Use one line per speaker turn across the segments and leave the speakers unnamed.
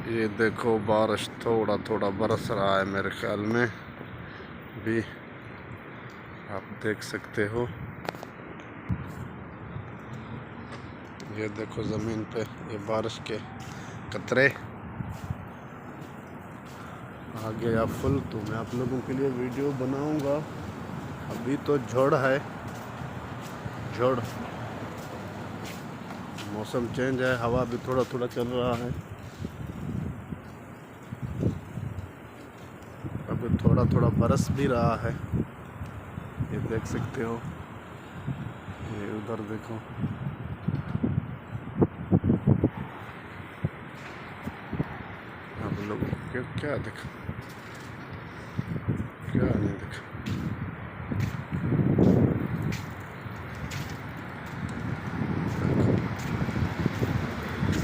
ये देखो बारिश थोड़ा थोड़ा बरस रहा है मेरे ख्याल में भी, आप देख सकते हो। ये देखो ज़मीन पे ये बारिश के कतरे आ गया फुल। तो मैं आप लोगों के लिए वीडियो बनाऊंगा। अभी तो झड़ है, झड़, मौसम चेंज है, हवा भी थोड़ा थोड़ा चल रहा है। अभी थोड़ा थोड़ा बरस भी रहा है, ये देख सकते हो। ये उधर देखो, आप लोगों को क्या दिखा, क्या नहीं दिखा।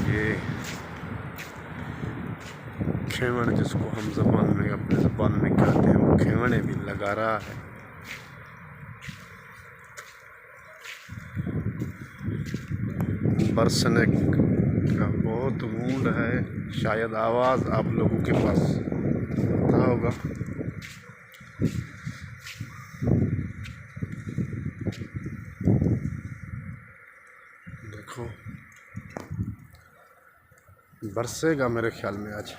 ये खेवण जिसको हम ज़बान में अपने ज़बान में कहते हैं, वो खेवणे भी लगा रहा है। बरसने का बहुत मूड है, शायद आवाज़ आप लोगों के पास आता होगा। देखो बरसेगा मेरे ख्याल में आज।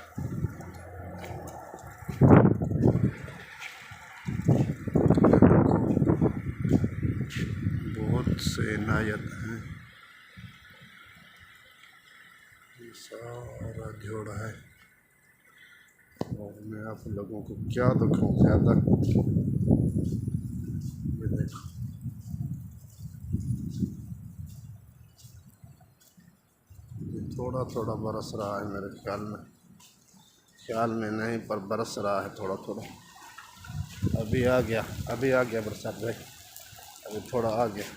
बहुत से इनायत हैं, सारा जोड़ा है। और मैं आप लोगों को क्या दिखाऊं ज़्यादा। ये देखो, ये थोड़ा थोड़ा बरस रहा है मेरे ख्याल में नहीं, पर बरस रहा है थोड़ा थोड़ा। अभी आ गया बरसात भाई, अभी थोड़ा आ गया।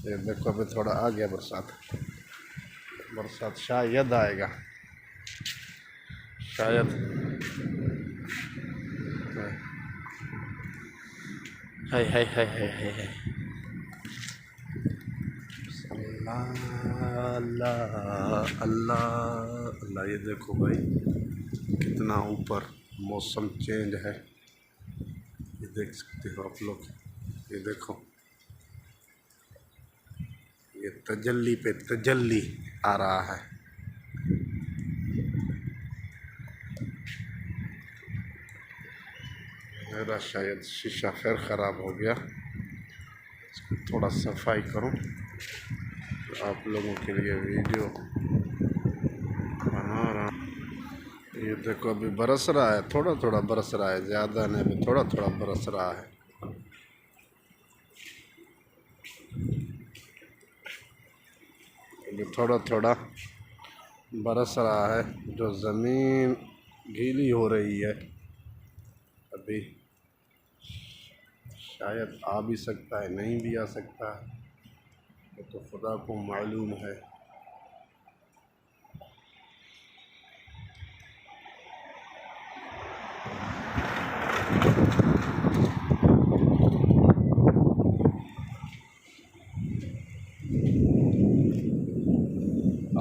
ये देखो अभी थोड़ा आ गया बरसात शायद आएगा, शायद। हाय हाय हाय हाय हाय हाय, अल्लाह अल्लाह अल्लाह। ये देखो भाई कितना ऊपर मौसम चेंज है, ये देख सकते हो आप लोग। ये देखो, ये तजल्ली पे तजल्ली आ रहा है। मेरा शायद शीशा फिर ख़राब हो गया, इसको थोड़ा सफाई करूं, आप लोगों के लिए वीडियो बना रहा हूं। ये देखो अभी बरस रहा है, थोड़ा थोड़ा बरस रहा है, ज़्यादा नहीं, अभी थोड़ा थोड़ा बरस रहा है। अभी थोड़ा थोड़ा बरस रहा है, जो ज़मीन गीली हो रही है। अभी शायद आ भी सकता है, नहीं भी आ सकता है, तो खुदा को मालूम है।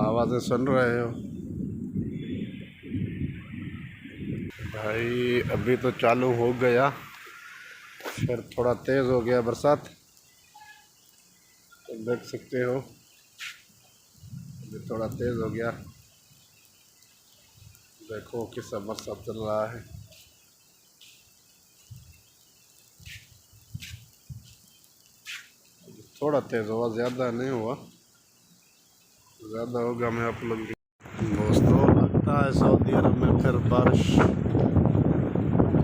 आवाज़ें सुन रहे हो भाई? अभी तो चालू हो गया, फिर थोड़ा तेज़ हो गया बरसात, तो देख सकते हो। अभी थोड़ा तेज़ हो गया, देखो किस बरसात चल रहा है। थोड़ा तेज़ हुआ, ज़्यादा नहीं हुआ, ज़्यादा होगा मैं आप लोग। दोस्तों लगता है सऊदी अरब में फिर बारिश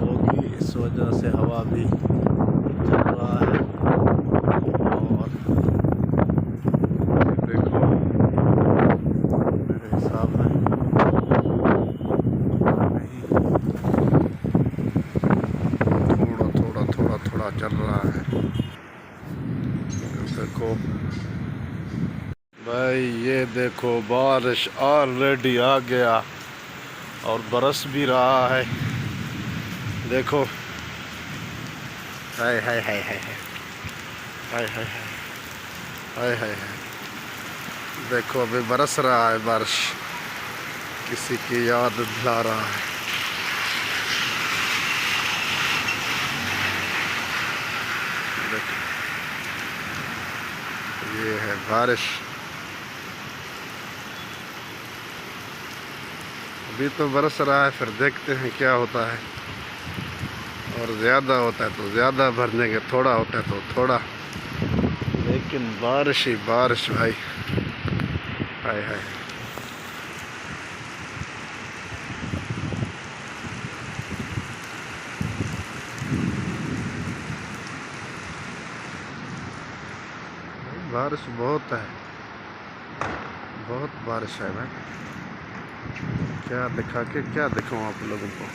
होगी, इस वजह से हवा भी चल रहा है। और देखो मेरे हिसाब में थोड़ा चल रहा है। देखो भाई, ये देखो बारिश ऑलरेडी आ गया और बरस भी रहा है। देखो, हाय हाय हाय हाय हाय हाय हाय हाय हाय, देखो अभी बरस रहा है बारिश। किसी की याद दिला रहा है। ये है बारिश। अभी तो बरस रहा है, फिर देखते हैं क्या होता है। और ज़्यादा होता है तो ज़्यादा भरने के, थोड़ा होता है तो थोड़ा, लेकिन बारिश ही बारिश भाई। हाय हाय। बारिश बहुत है, बहुत बारिश है भाई। क्या दिखा के क्या दिखाऊं आप लोगों को।